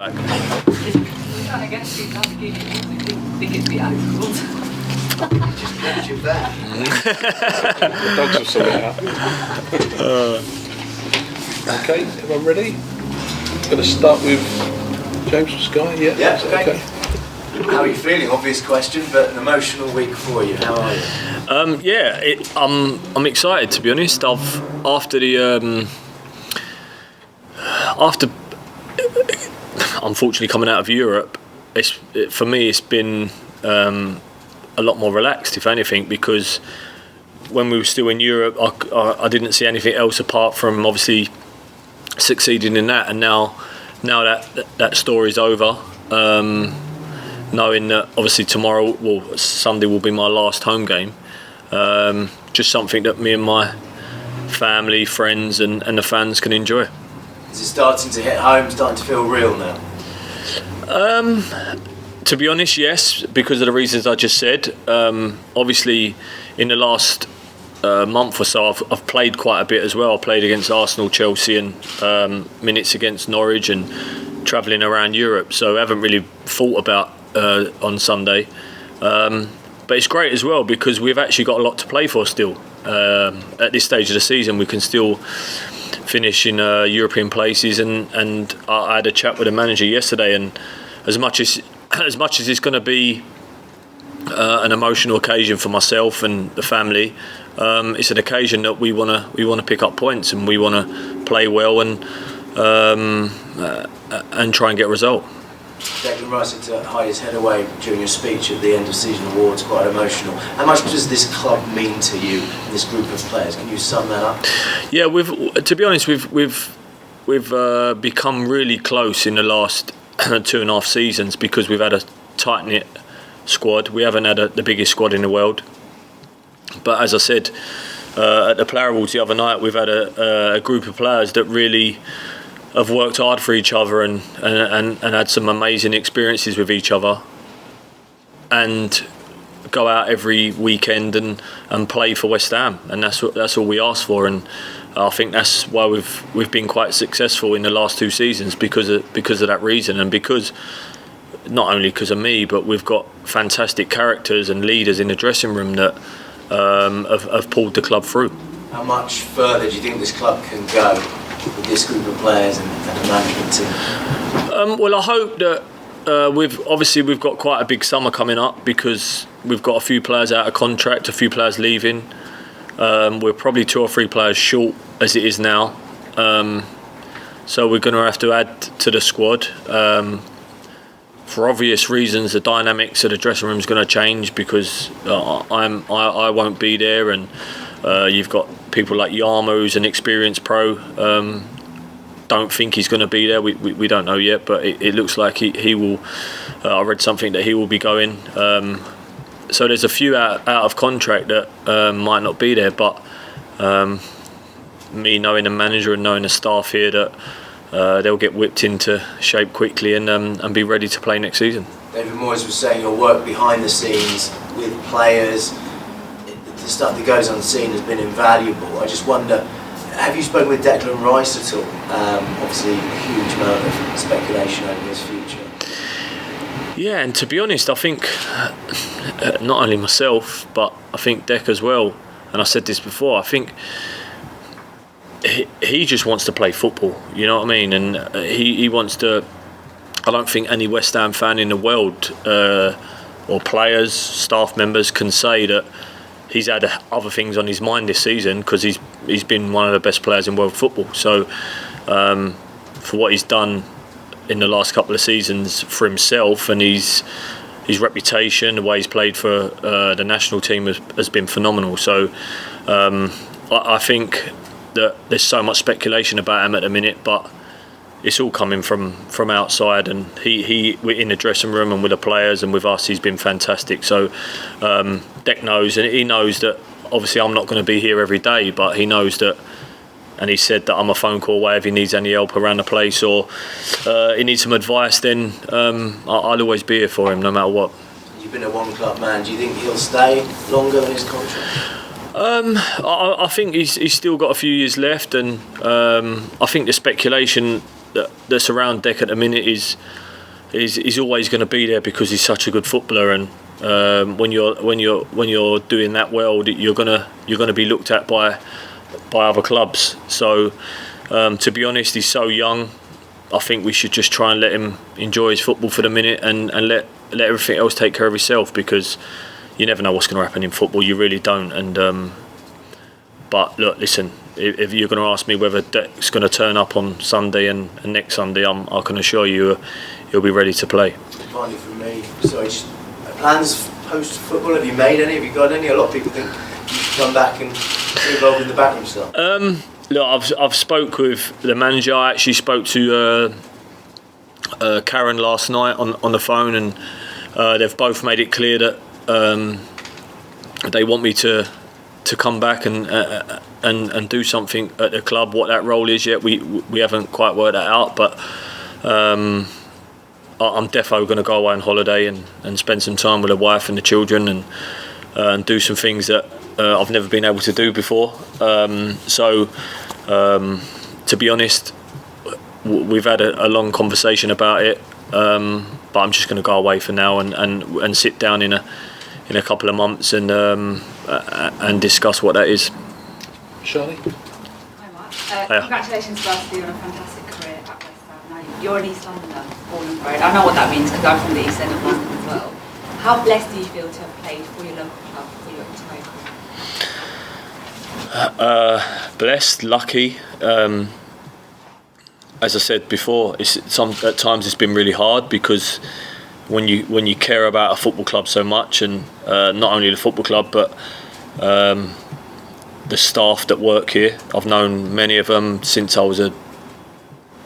Trying against you, think it'd be Alex Gould. Just kept you back. The dogs will sort it out. Okay, everyone ready? Going to start with James from Sky. Yeah, okay. How are you feeling? Obvious question, but an emotional week for you. How are you? I'm excited, to be honest. After unfortunately coming out of Europe, for me it's been a lot more relaxed, if anything, because when we were still in Europe, I didn't see anything else apart from obviously succeeding in that. And now that story's over, knowing that obviously Sunday will be my last home game, just something that me and my family, friends and the fans can enjoy. Is it starting to hit home, starting to feel real now? To be honest, yes, because of the reasons I just said. Obviously, in the last month or so, I've played quite a bit as well. I played against Arsenal, Chelsea, and minutes against Norwich, and travelling around Europe. So I haven't really thought about on Sunday. But it's great as well because we've actually got a lot to play for still. At this stage of the season, we can still finish in European places, and I had a chat with the manager yesterday, and as much as it's going to be an emotional occasion for myself and the family, it's an occasion that we want to pick up points, and we want to play well and try and get a result. Declan Rice had to hide his head away during your speech at the end of season awards, quite emotional. How much does this club mean to you, this group of players? Can you sum that up? Yeah, to be honest, we've become really close in the last 2.5 seasons because we've had a tight-knit squad. We haven't had the biggest squad in the world. But as I said at the Player Awards the other night, we've had a group of players that really have worked hard for each other and had some amazing experiences with each other, and go out every weekend and play for West Ham, and that's all we ask for. And I think that's why we've been quite successful in the last 2 seasons because of that reason, and because not only because of me, but we've got fantastic characters and leaders in the dressing room that have pulled the club through. How much further do you think this club can go with this group of players and the management team? Well, I hope that we've got quite a big summer coming up because we've got a few players out of contract, a few players leaving. We're probably 2 or 3 players short as it is now, so we're going to have to add to the squad. For obvious reasons, the dynamics of the dressing room is going to change because I won't be there, and you've got people like Yarmo, who's an experienced pro. Don't think he's going to be there. We don't know yet, but it looks like he will. I read something that he will be going. So there's a few out of contract that might not be there, but me knowing the manager and knowing the staff here, that they'll get whipped into shape quickly and be ready to play next season. David Moyes was saying your work behind the scenes with players, the stuff that goes unseen, has been invaluable. I just wonder, have you spoken with Declan Rice at all? Obviously a huge amount of speculation over his future. Yeah, and to be honest, I think not only myself, but I think Dec as well, and I said this before, I think he just wants to play football, you know what I mean? And he wants to. I don't think any West Ham fan in the world, or players, staff members, can say that he's had other things on his mind this season, because he's been one of the best players in world football. So for what he's done in the last couple of seasons for himself and his reputation, the way he's played for the national team has been phenomenal. So I think that there's so much speculation about him at the minute, but it's all coming from outside, and we're in the dressing room and with the players and with us, he's been fantastic. So Dec knows, and he knows that obviously I'm not going to be here every day, but he knows that, and he said that I'm a phone call away if he needs any help around the place, or he needs some advice, then I'll always be here for him no matter what. You've been a one-club man. Do you think he'll stay longer than his contract? I think he's still got a few years left, and I think the speculation that's around Dec at the minute is always going to be there because he's such a good footballer, and when you're doing that well, you're gonna be looked at by other clubs. So to be honest, he's so young. I think we should just try and let him enjoy his football for the minute, and let everything else take care of itself, because you never know what's going to happen in football. You really don't. And but look, listen, if you're going to ask me whether Dec's going to turn up on Sunday and next Sunday, I can assure you he'll be ready to play. Finally from me, so just plans post football, have you made any? Have you got any? A lot of people think you should come back and get involved in the backroom stuff. Look, I've spoke with the manager. I actually spoke to Karen last night on the phone, and they've both made it clear that they want me to come back and do something at the club. What that role is yet, we haven't quite worked that out, but I'm defo going to go away on holiday and spend some time with the wife and the children, and do some things that I've never been able to do before. So to be honest, we've had a long conversation about it, but I'm just going to go away for now and sit down in a couple of months and discuss what that is. Charlie? Hi Mark. Congratulations firstly on a fantastic career at West Ham. Now, you're an East Londoner, born and bred. I know what that means because I'm from the East End of London as well. How blessed do you feel to have played for your local club for your entire career? Blessed, lucky. As I said before, at times it's been really hard, because when you care about a football club so much, and not only the football club but the staff that work here. I've known many of them since I was a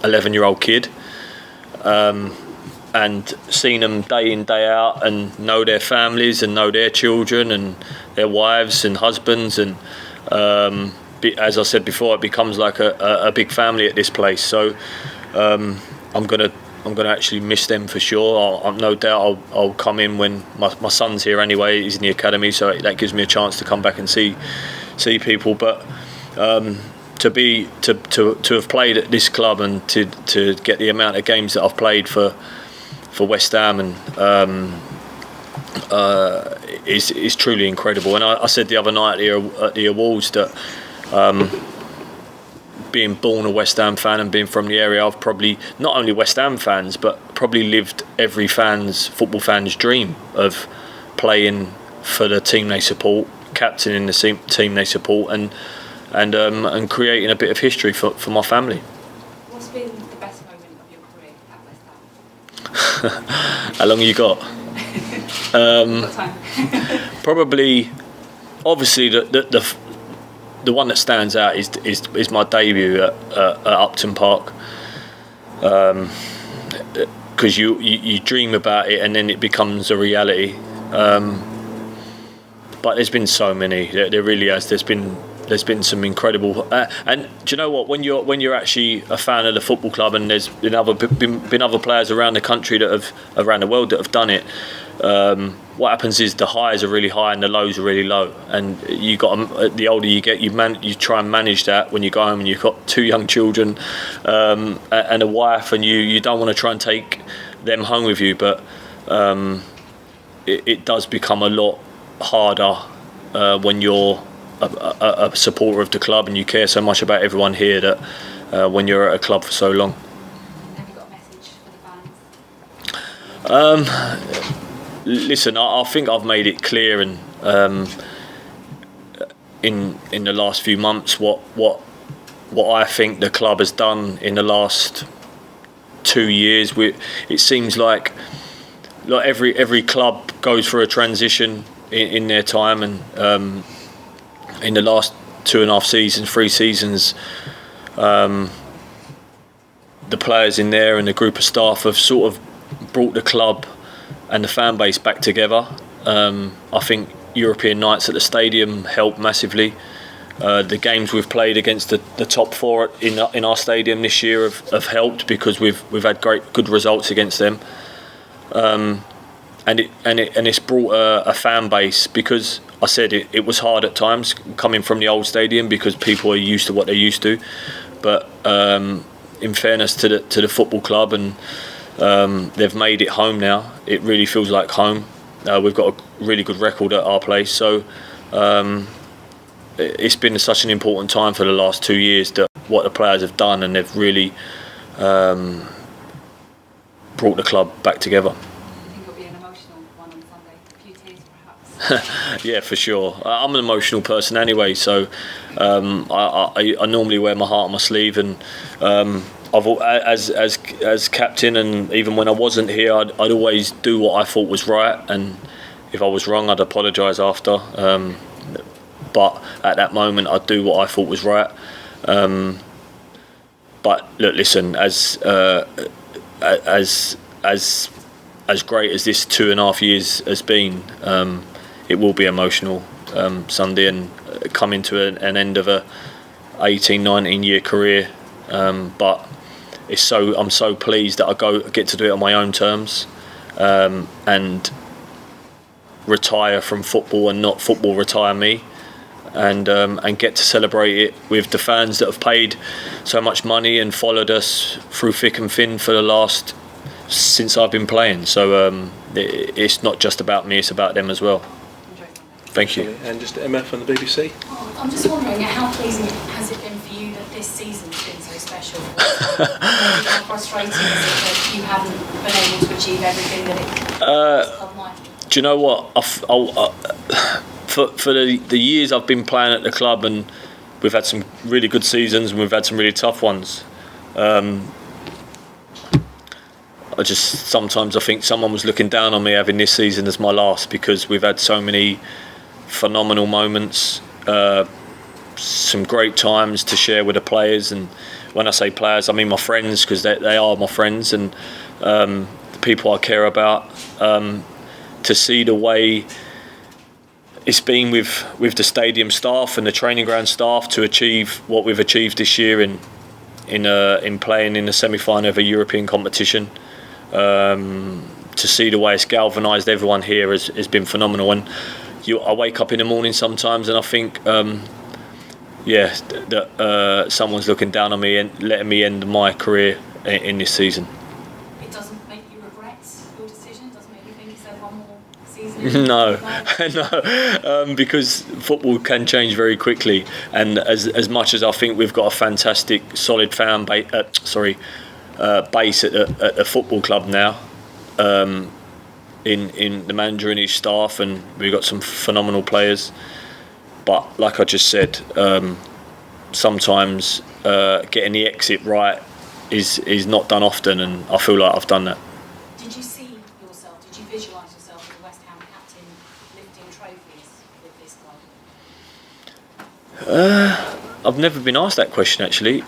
11-year-old kid, and seen them day in, day out, and know their families and know their children and their wives and husbands, and as I said before, it becomes like a big family at this place. So I'm gonna actually miss them for sure. I've no doubt I'll come in when my son's here anyway. He's in the academy, so that gives me a chance to come back and see people. But to have played at this club, and to get the amount of games that I've played for West Ham, and is truly incredible. And I said the other night at the awards that being born a West Ham fan and being from the area, I've probably, not only West Ham fans, but probably lived every football fan's dream of playing for the team they support, captaining the team they support, and creating a bit of history for my family. What's been the best moment of your career at West Ham? How long you got? What time? Probably, obviously, the one that stands out is my debut at Upton Park, because you dream about it and then it becomes a reality. But there's been so many. There really has. There's been some incredible. And do you know what? When you're actually a fan of the football club, and there's been other players around the country around the world that have done it. What happens is the highs are really high and the lows are really low, and the older you get, you try and manage that when you go home and you've got 2 young children and a wife, and you don't want to try and take them home with you, but it does become a lot harder when you're a supporter of the club and you care so much about everyone here, that when you're at a club for so long. Have you got a message for the fans? Listen, I think I've made it clear, and in the last few months what I think the club has done in the last 2 years. It seems like every club goes through a transition in their time, and in the last 2.5 seasons, 3 seasons, the players in there and the group of staff have sort of brought the club and the fan base back together. I think European nights at the stadium helped massively. The games we've played against the top 4 in our stadium this year have helped, because we've had good results against them. And it's brought a fan base, because I said it was hard at times coming from the old stadium, because people are used to what they're used to. But in fairness to the football club, and they've made it home now. It really feels like home. We've got a really good record at our place, so it's been such an important time for the last 2 years that what the players have done, and they've really brought the club back together. I think it'll be an emotional one on Sunday. A few tears, perhaps. Yeah, for sure. I'm an emotional person anyway, so I normally wear my heart on my sleeve, and as captain, and even when I wasn't here, I'd always do what I thought was right, and if I was wrong, I'd apologise after. But at that moment, I'd do what I thought was right. But look, listen, as great as this 2.5 years has been, it will be emotional Sunday, and coming to an end of a 18-19 year career. But I'm so pleased that I get to do it on my own terms, and retire from football and not football retire me, and get to celebrate it with the fans that have paid so much money and followed us through thick and thin since I've been playing. So it's not just about me, it's about them as well. Thank you. And just MF from the BBC. I'm just wondering, how pleasing has it been for you that this season's been so special? How frustrating is it that you haven't been able to achieve everything that it club might? Do you know what? For the years I've been playing at the club, and we've had some really good seasons and we've had some really tough ones. Sometimes I think someone was looking down on me having this season as my last, because we've had so many phenomenal moments, some great times to share with the players, and when I say players, I mean my friends, because they are my friends, and the people I care about. To see the way it's been with the stadium staff and the training ground staff to achieve what we've achieved this year in playing in the semi-final of a European competition, to see the way it's galvanised everyone here has been phenomenal. And I wake up in the morning sometimes and I think, that someone's looking down on me and letting me end my career in this season. It doesn't make you regret your decision? It doesn't make you think, is there one more season? No, because football can change very quickly, and as much as I think we've got a fantastic, solid fan base at the football club now, in the manager and his staff, and we've got some phenomenal players. But like I just said, sometimes getting the exit right is not done often, and I feel like I've done that. Did you see yourself, did you visualise yourself as a West Ham captain lifting trophies with this club? I've never been asked that question, actually.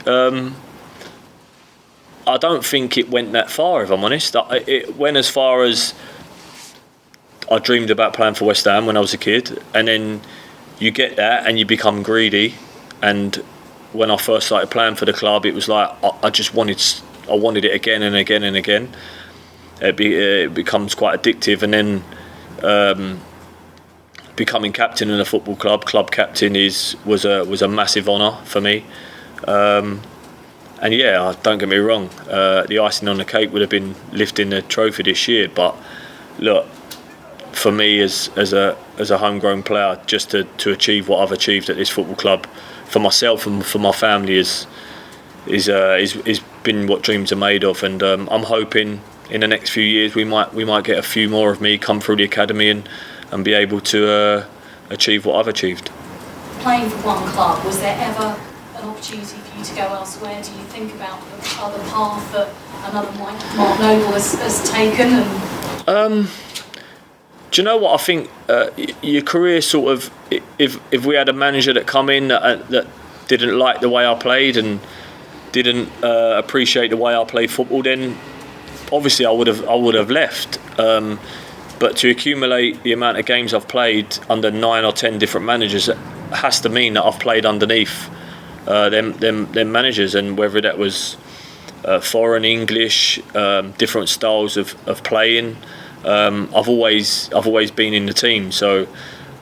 I don't think it went that far, if I'm honest. It went as far as I dreamed about playing for West Ham when I was a kid, and then you get that and you become greedy. And when I first started playing for the club, it was like I wanted it again and again and again. It becomes quite addictive, and then becoming captain in a football club captain was a massive honour for me. And yeah, don't get me wrong, the icing on the cake would have been lifting the trophy this year. But look, for me as a homegrown player, just to achieve what I've achieved at this football club, for myself and for my family, is been what dreams are made of. And I'm hoping in the next few years we might get a few more of me come through the academy and be able to achieve what I've achieved. Playing for one club, was there ever an opportunity for you to go elsewhere? Do you think about the other path that another Mark Noble has taken? And do you know what I think? Your career sort of, if we had a manager that come in that didn't like the way I played and didn't appreciate the way I played football, then obviously I would have left. But to accumulate the amount of games I've played under 9 or 10 different managers has to mean that I've played underneath them managers, and whether that was foreign, English, different styles of playing. I've always been in the team, so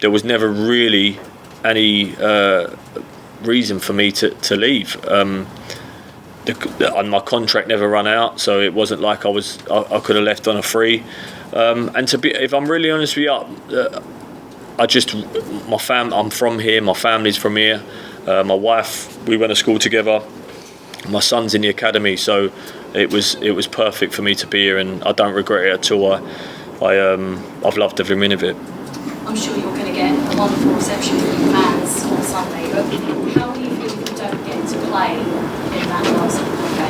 there was never really any reason for me to leave. and my contract never ran out, so it wasn't like I could have left on a free. And if I'm really honest with you, I'm from here. My family's from here. My wife, we went to school together. My son's in the academy, so it was perfect for me to be here, and I don't regret it at all. I've loved every minute of it. I'm sure you're going to get a wonderful reception from your fans on Sunday, but how do you feel if you don't get to play in that last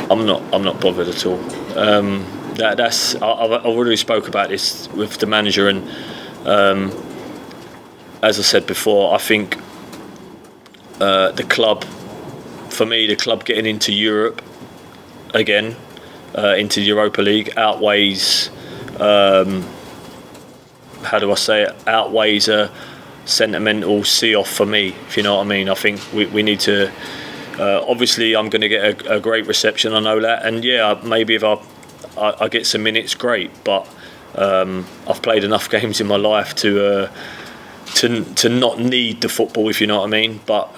game? I'm not bothered at all. I've already spoke about this with the manager, and as I said before, I think the club getting into Europe again, into the Europa League, outweighs outweighs a sentimental see-off for me, if you know what I mean. I think we need to, obviously I'm going to get a great reception, I know that, and yeah, maybe if I get some minutes, great, but I've played enough games in my life to not need the football, if you know what I mean. But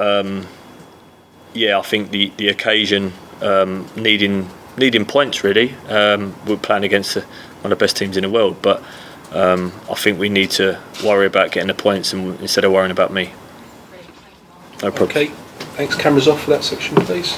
yeah, I think the occasion, needing points really. We're playing against one of the best teams in the world, but I think we need to worry about getting the points instead of worrying about me. No problem. Okay, thanks. Cameras off for that section, please.